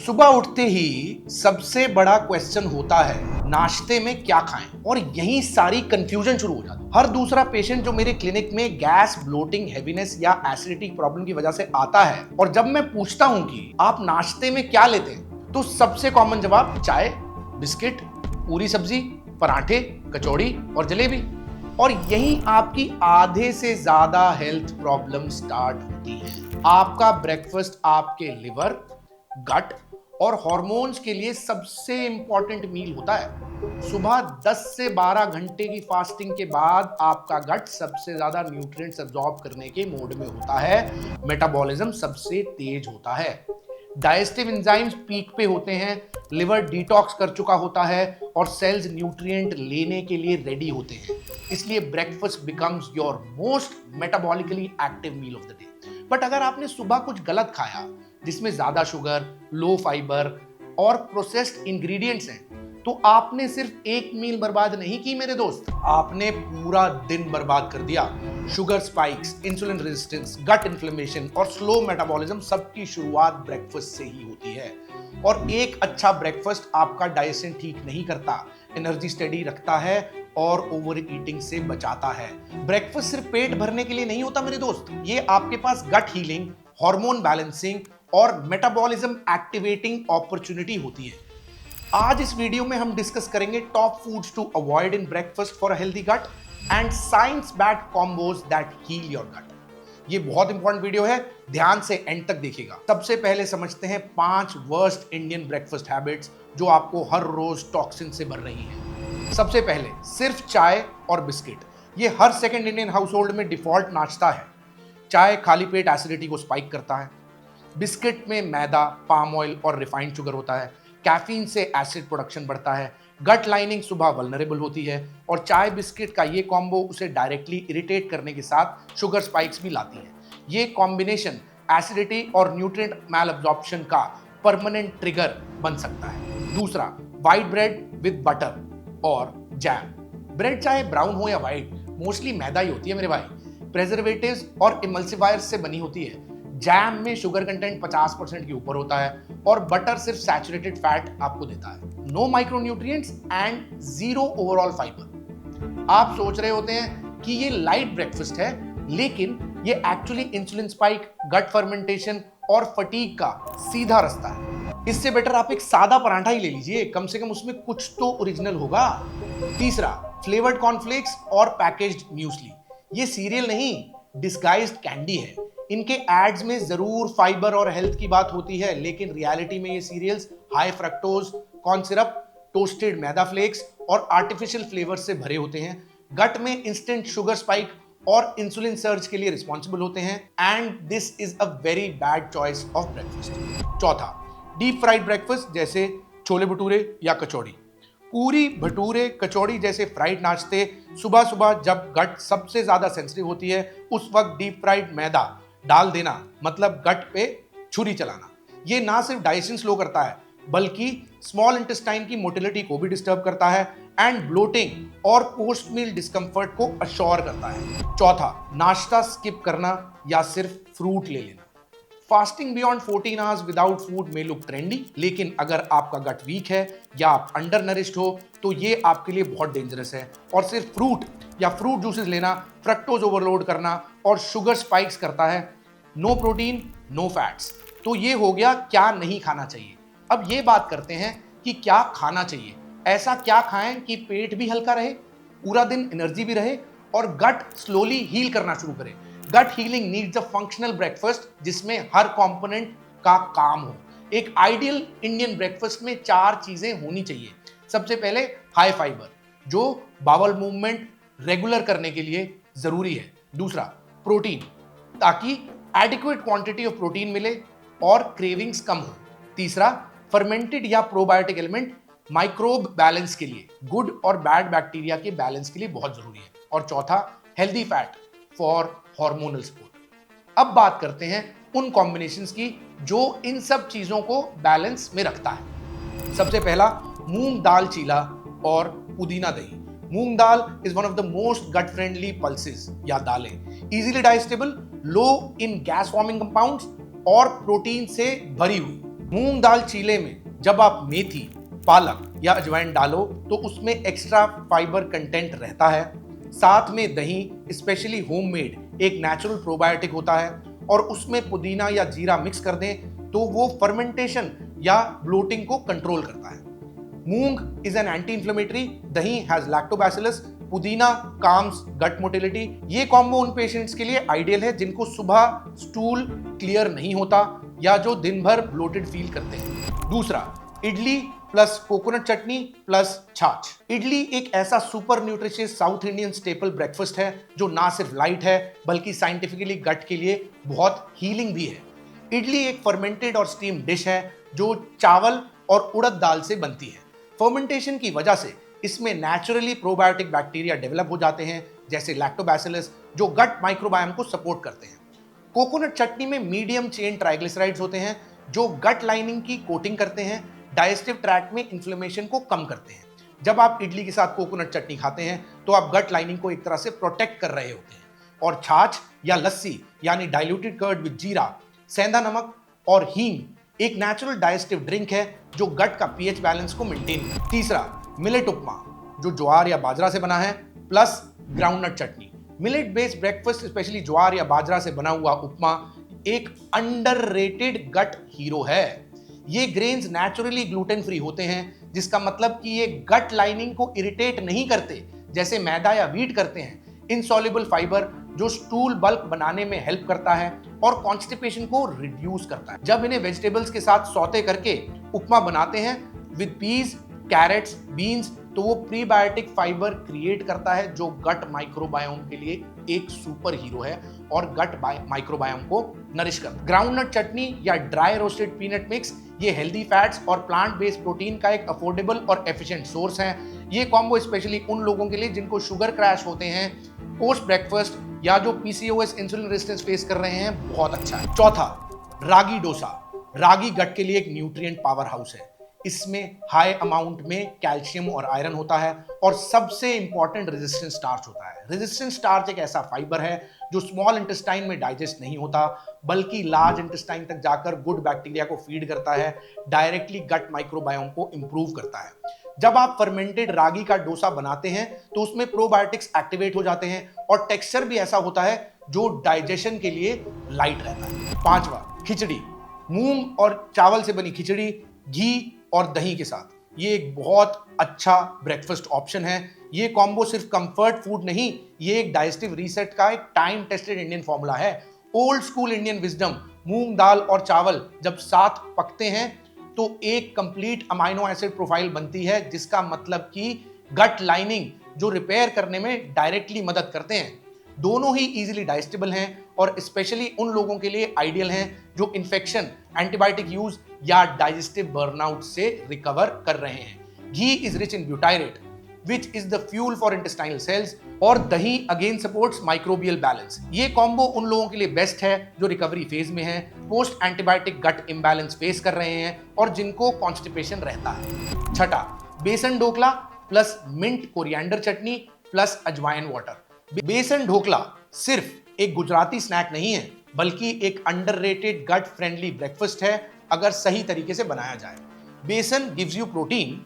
सुबह उठते ही सबसे बड़ा क्वेश्चन होता है नाश्ते में क्या खाएं, और यही सारी कंफ्यूजन शुरू हो जाती है। हर दूसरा पेशेंट जो मेरे क्लिनिक में गैस, ब्लोटिंग, हेवीनेस या एसिडिटी प्रॉब्लम की वजह से आता है, और जब मैं पूछता हूं कि आप नाश्ते में क्या लेते हैं, तो सबसे कॉमन जवाब चाय, बिस्किट, पूरी सब्जी, पराठे, कचौड़ी और जलेबी। और यही आपकी आधे से ज्यादा हेल्थ प्रॉब्लम स्टार्ट होती है। आपका ब्रेकफास्ट आपके लिवर, गट और हॉर्मोन्स के लिए सबसे इंपॉर्टेंट मील होता है। सुबह 10 से 12 घंटे की फास्टिंग के बाद आपका गट सबसे ज्यादा न्यूट्रिएंट्स अब्सॉर्ब करने के मोड में होता है, मेटाबॉलिज्म सबसे तेज होता है, डाइजेस्टिव एंजाइम्स पीक पे होते हैं, लिवर डिटॉक्स कर चुका होता है और सेल्स न्यूट्रिएंट लेने के लिए रेडी होते हैं। इसलिए breakfast becomes your most metabolically active meal of the day. But अगर आपने सुबह कुछ गलत खाया जिसमें ज्यादा शुगर, लो फाइबर और प्रोसेस्ड इंग्रेडिएंट्स हैं, तो आपने सिर्फ एक मील बर्बाद नहीं की मेरे दोस्त, आपने पूरा दिन बर्बाद कर दिया। शुगर स्पाइक्स, इंसुलिन रेजिस्टेंस, गट इन्फ्लेमेशन और स्लो मेटाबॉलिज्म सबकी शुरुआत ब्रेकफास्ट से ही होती है। और एक अच्छा ब्रेकफास्ट आपका डाइजेशन ठीक नहीं करता, एनर्जी स्टेडी रखता है और ओवर ईटिंग से बचाता है। ब्रेकफास्ट सिर्फ पेट भरने के लिए नहीं होता मेरे दोस्त, ये आपके पास गट हीलिंग, हार्मोन बैलेंसिंग और मेटाबॉलिज्म एक्टिवेटिंग अपॉर्चुनिटी होती है। आज इस वीडियो में हम डिस्कस करेंगे top foods to avoid in breakfast for a healthy gut and science backed combos that heal your gut. ये बहुत इंपॉर्टेंट वीडियो है, ध्यान से एंड तक देखिएगा। सबसे पहले समझते हैं 5 वर्स्ट इंडियन ब्रेकफास्ट हैबिट्स जो आपको हर रोज टॉक्सिन से भर रही हैं। सबसे पहले सिर्फ चाय और बिस्किट। ये हर सेकंड इंडियन हाउस होल्ड में डिफॉल्ट नाश्ता है। चाय खाली पेट एसिडिटी को स्पाइक करता है, बिस्किट में मैदा, पाम ऑयल और रिफाइंड शुगर होता है, कैफीन से एसिड प्रोडक्शन बढ़ता है, गट लाइनिंग सुबह वल्नरेबल होती है और चाय बिस्किट का ये कॉम्बो उसे डायरेक्टली इरिटेट करने के साथ शुगर स्पाइक्स भी लाती है। ये कॉम्बिनेशन एसिडिटी और न्यूट्रिएंट मैल अब्जॉर्प्शन का परमानेंट ट्रिगर बन सकता है। दूसरा, व्हाइट ब्रेड विद बटर और जैम। ब्रेड चाहे ब्राउन हो या व्हाइट, मोस्टली मैदा ही होती है मेरे भाई, प्रेजर्वेटिव्स और इमल्सिफायर्स से बनी होती है। जैम में शुगर कंटेंट 50% के ऊपर होता है और बटर सिर्फ सैचुरेटेड फैट आपको देता है। No micronutrients and zero overall fibre. आप सोच रहे होते हैं कि ये लाइट ब्रेकफास्ट है, लेकिन ये एक्चुअली इंसुलिन स्पाइक, गट फर्मेंटेशन और फटीग का सीधा रास्ता है। इससे बेटर आप एक सादा पराठा ही ले लीजिए, कम से कम उसमें कुछ तो ओरिजिनल होगा। तीसरा, फ्लेवर्ड कॉर्नफ्लेक्स और पैकेज्ड म्यूसली। ये सीरियल नहीं, डिस्गाइज्ड कैंडी है। इनके एड्स में जरूर फाइबर और हेल्थ की बात होती है, लेकिन रियलिटी में ये cereals high fructose corn syrup, toasted maida flakes और आर्टिफिशियल फ्लेवर से भरे होते हैं। गट में इंस्टेंट शुगर स्पाइक और इंसुलिन सर्ज के लिए रिस्पॉन्सिबल होते हैं and this is a very bad choice of breakfast. चौथा, डीप फ्राइड ब्रेकफास्ट जैसे छोले भटूरे या कचौड़ी। पूरी, भटूरे, कचौड़ी जैसे फ्राइड नाश्ते सुबह सुबह जब गट सबसे ज्यादा सेंसिटिव होती है, उस वक्त डीप फ्राइड मैदा डाल देना मतलब गट पे छुरी चलाना। ये ना सिर्फ डाइजेशन स्लो करता है, बल्कि स्मॉल इंटेस्टाइन की मोटिलिटी को भी डिस्टर्ब करता है एंड ब्लोटिंग और पोस्ट मील डिस्कंफर्ट को अश्योर करता है। चौथा, नाश्ता स्किप करना या सिर्फ फ्रूट ले लेना। Fasting beyond 14 hours without food में लुक ट्रेंडी, लेकिन अगर आपका गट वीक है या आप अंडर नरिश्ड हो तो ये आपके लिए बहुत डेंजरस है। और सिर्फ फ्रूट या फ्रूट जूसेस लेना फ्रक्टोज ओवरलोड करना और शुगर स्पाइक्स करता है। No protein, no fats. तो ये हो गया क्या नहीं खाना चाहिए। अब ये बात करते हैं कि क्या खाना चाहिए। ऐसा क्या खाएं कि पेट भी हल्का रहे, पूरा दिन एनर्जी भी रहे और गट स्लोली हील करना शुरू करे। Gut healing needs a functional breakfast जिसमें हर कंपोनेंट का काम हो। एक आइडियल इंडियन ब्रेकफास्ट में 4 चीजें होनी चाहिए। सबसे पहले, हाई फाइबर जो बावल मूवमेंट रेगुलर करने के लिए जरूरी है। दूसरा, प्रोटीन ताकि एडिक्वेट क्वांटिटी ऑफ प्रोटीन मिले और क्रेविंग्स कम हो। तीसरा, फर्मेंटेड या प्रोबायोटिक एलिमेंट माइक्रोब बैलेंस के लिए, गुड और बैड बैक्टीरिया के बैलेंस के लिए बहुत जरूरी है। और चौथा, healthy fat for hormonal support. अब बात करते हैं उन कॉम्बिनेशंस की जो इन सब चीजों को बैलेंस में रखता है। सबसे पहला, मूंग दाल चीला और पुदीना दही। Moong dal is one of the most gut friendly pulses या दालें, easily digestible, low in gas forming compounds और प्रोटीन से भरी हुई। मूंग दाल चीले में जब आप मेथी, पालक या अजवाइन डालो तो उसमें एक्स्ट्रा फाइबर कंटेंट रहता है। साथ में दही, स्पेशली होममेड, एक नेचुरल प्रोबायोटिक होता है और उसमें पुदीना या जीरा मिक्स कर दें तो वो फर्मेंटेशन या ब्लोटिंग को कंट्रोल करता है। मूंग इज एन एंटी इंफ्लेमेटरी, दही हैज लैक्टोबैसिलस, पुदीना काम्स गट मोटिलिटी। ये कॉम्बो उन पेशेंट्स के लिए आइडियल है जिनको सुबह स्टूल क्लियर नहीं होता या जो दिन भर ब्लोटेड फील करते हैं। दूसरा, इडली प्लस कोकोनट चटनी प्लस छाछ। इडली एक ऐसा super nutritious south Indian staple breakfast है जो ना सिर्फ लाइट है बल्कि साइंटिफिकली गट के लिए बहुत हीलिंग भी है। इडली एक फर्मेंटेड और स्टीम डिश है जो चावल और उड़द दाल से बनती है। फर्मेंटेशन की वजह से इसमें नेचुरली प्रोबायोटिक बैक्टीरिया डेवलप हो जाते हैं जैसे लैक्टोबैसिलस जो गट माइक्रोबायोम को सपोर्ट करते हैं। कोकोनट चटनी में मीडियम चेन ट्राइग्लिसराइड्स होते हैं जो गट लाइनिंग की कोटिंग करते हैं, डाइजेस्टिव ट्रैक्ट में इन्फ्लेमेशन को कम करते हैं। जब आप इडली के साथ कोकोनट चटनी खाते हैं तो आप गट लाइनिंग को एक तरह से प्रोटेक्ट कर रहे होते हैं। और छाछ या लस्सी यानी डाइल्यूटेड कर्ड विद जीरा, सेंधा नमक और हींग एक नेचुरल डाइजेस्टिव ड्रिंक है जो गट का पीएच बैलेंस को मेंटेन करता है। तीसरा, मिलेट उपमा जो ज्वार या बाजरा से बना है प्लस ग्राउंडनट चटनी। मिलेट बेस्ड ब्रेकफास्ट स्पेशली ज्वार या बाजरा से बना हुआ उपमा एक अंडररेटेड गट हीरो है। ये ग्रेन्स नेचुरली ग्लूटेन फ्री होते हैं जिसका मतलब कि ये गट लाइनिंग को इरिटेट नहीं करते जैसे मैदा या व्हीट करते हैं। इनसॉल्युबल फाइबर जो स्टूल बल्क बनाने में हेल्प करता है और कॉन्स्टिपेशन को रिड्यूस करता है। जब इन्हें वेजिटेबल्स के साथ सौते करके उपमा बनाते हैं विद पीज, कैरेट्स, बीन्स तो वो प्रीबायोटिक फाइबर क्रिएट करता है जो गट माइक्रोबायोम के लिए एक सुपर हीरो है और गट माइक्रोबायोम को नरिश करता है। ग्राउंडनट चटनी या ड्राई रोस्टेड पीनट मिक्स ये हेल्दी फैट्स और प्लांट बेस्ड प्रोटीन का एक अफोर्डेबल और एफिशिएंट सोर्स है। ये कॉम्बो स्पेशली उन लोगों के लिए जिनको शुगर क्रैश होते हैं पोस्ट ब्रेकफास्ट या जो पीसीओएस इंसुलिन रेजिस्टेंस फेस कर रहे हैं बहुत अच्छा है। चौथा, रागी डोसा। रागी गट के लिए एक न्यूट्रिएंट पावर हाउस है। इसमें हाई अमाउंट में कैल्शियम और आयरन होता है और सबसे इंपॉर्टेंट रेजिस्टेंट स्टार्च होता है। रेजिस्टेंट स्टार्च एक ऐसा फाइबर है जो स्मॉल इंटेस्टाइन में डाइजेस्ट नहीं होता बल्कि लार्ज इंटेस्टाइन तक जाकर गुड बैक्टीरिया को फीड करता है, डायरेक्टली गट माइक्रोबायोम को इंप्रूव करता है। जब आप फर्मेंटेड रागी का डोसा बनाते हैं तो उसमें प्रोबायोटिक्स एक्टिवेट हो जाते हैं और टेक्सचर भी ऐसा होता है जो डाइजेशन के लिए लाइट रहता है। पांचवा, खिचड़ी। मूंग और चावल से बनी खिचड़ी घी और दही के साथ ये एक बहुत अच्छा ब्रेकफास्ट ऑप्शन है। ये कॉम्बो सिर्फ कंफर्ट फूड नहीं, ये एक डाइजेस्टिव रीसेट का एक टाइम टेस्टेड इंडियन फॉर्मूला है। ओल्ड स्कूल इंडियन विजडम, मूंग दाल और चावल जब साथ पकते हैं तो एक कंप्लीट अमाइनो एसिड प्रोफाइल बनती है जिसका मतलब कि गट लाइनिंग जो रिपेयर करने में डायरेक्टली मदद करते हैं। दोनों ही इजीली डाइजेस्टेबल हैं और स्पेशली उन लोगों के लिए आइडियल हैं जो इन्फेक्शन, एंटीबायोटिक यूज या डाइजेस्टिव बर्नआउट से रिकवर कर रहे हैं। Ghee is rich in butyrate which is the fuel for intestinal cells और दही अगेन सपोर्ट्स माइक्रोबियल बैलेंस। ये कॉम्बो उन लोगों के लिए बेस्ट है जो रिकवरी फेज में है, पोस्ट एंटीबायोटिक गट इम्बैलेंस फेस कर रहे हैं और जिनको कॉन्स्टिपेशन रहता है। छठा, बेसन ढोकला प्लस मिंट कोरिएंडर चटनी प्लस अजवाइन वाटर। बेसन ढोकला सिर्फ एक गुजराती स्नैक नहीं है बल्कि एक अंडररेटेड गट फ्रेंडली ब्रेकफास्ट है अगर सही तरीके से बनाया जाए। बेसन gives you protein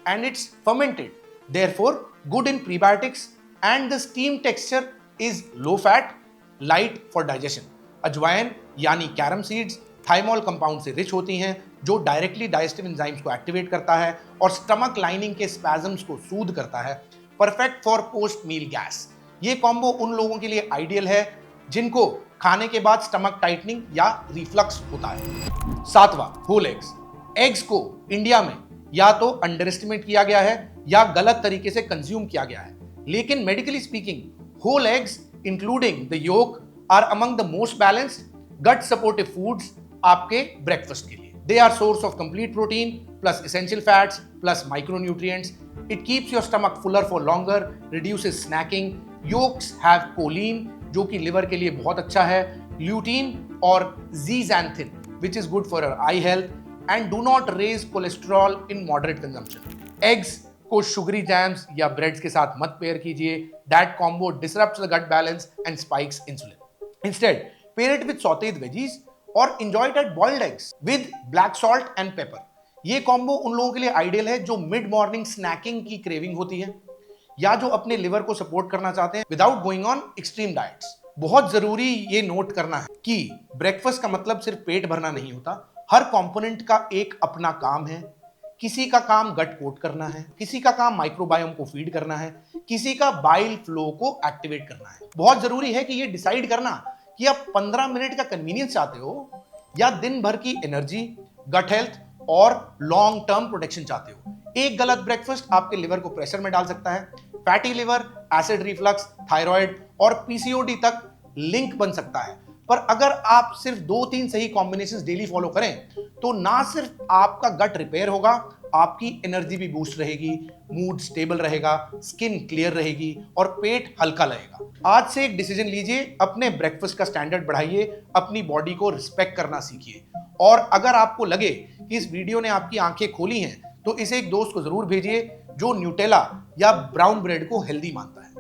and it's fermented, therefore good in prebiotics and the steam texture is low fat, light for digestion. अजवाइन यानी कैरम सीड्स थाइमोल कंपाउंड से रिच होती हैं जो डायरेक्टली डाइजेस्टिव एंजाइम्स को एक्टिवेट करता है और स्टमक लाइनिंग के स्पैजम्स को सूद करता है। Perfect for post meal gas. ये कॉम्बो उन लोगों के लिए आइडियल है जिनको खाने के बाद स्टमक टाइटनिंग या रिफ्लक्स होता है। सातवां, होल एग्स। एग्स को इंडिया में या तो अंडर एस्टिमेट किया गया है या गलत तरीके से कंज्यूम किया गया है, लेकिन medically speaking whole eggs including the yolk are among the most balanced gut supportive foods आपके ब्रेकफास्ट के लिए। They are source of complete protein plus essential fats plus micronutrients. It keeps your stomach fuller for longer, reduces snacking. Yolks have choline जो कि liver के लिए बहुत अच्छा है, ल्यूटीन और zeaxanthin which is good for your eye health and do not raise cholesterol in moderate consumption. Eggs को sugary jams या ब्रेड्स के साथ मत पेयर कीजिए। That combo disrupts the gut balance and spikes insulin. Instead, pair it with sautéed veggies और enjoy it at boiled eggs with black salt and pepper। ये combo उन लोगों के लिए आइडियल है जो मिड मॉर्निंग स्नैकिंग की क्रेविंग होती है या जो अपने लिवर को सपोर्ट करना चाहते हैं without going on extreme diets. बहुत जरूरी ये नोट करना है कि ब्रेकफास्ट का मतलब सिर्फ पेट भरना नहीं होता, हर कंपोनेंट का एक अपना काम है। किसी का काम गट कोट करना है, किसी का काम माइक्रोबायोम को फीड करना है, किसी का बाइल फ्लो को एक्टिवेट करना है। बहुत जरूरी है कि ये डिसाइड करना कि आप 15 मिनट का कन्वीनियंस चाहते हो या दिन भर की एनर्जी, गट हेल्थ और लॉन्ग टर्म प्रोटेक्शन चाहते हो। एक गलत ब्रेकफास्ट आपके लिवर को प्रेशर में डाल सकता है। Fatty liver, acid reflux, thyroid और पीसीओडी तक लिंक बन सकता है। पर अगर आप सिर्फ 2-3 सही कॉम्बिनेशंस डेली फॉलो करें तो ना सिर्फ आपका गट रिपेयर होगा, आपकी एनर्जी भी बूस्ट रहेगी, मूड स्टेबल रहेगा, स्किन क्लियर रहेगी और पेट हल्का रहेगा। आज से एक डिसीजन लीजिए, अपने ब्रेकफास्ट का स्टैंडर्ड बढ़ाइए, अपनी बॉडी को रिस्पेक्ट करना सीखिए। और अगर आपको लगे कि इस वीडियो ने आपकी आंखें खोली हैं तो इसे एक दोस्त को जरूर भेजिए जो न्यूटेला या ब्राउन ब्रेड को हेल्दी मानता है।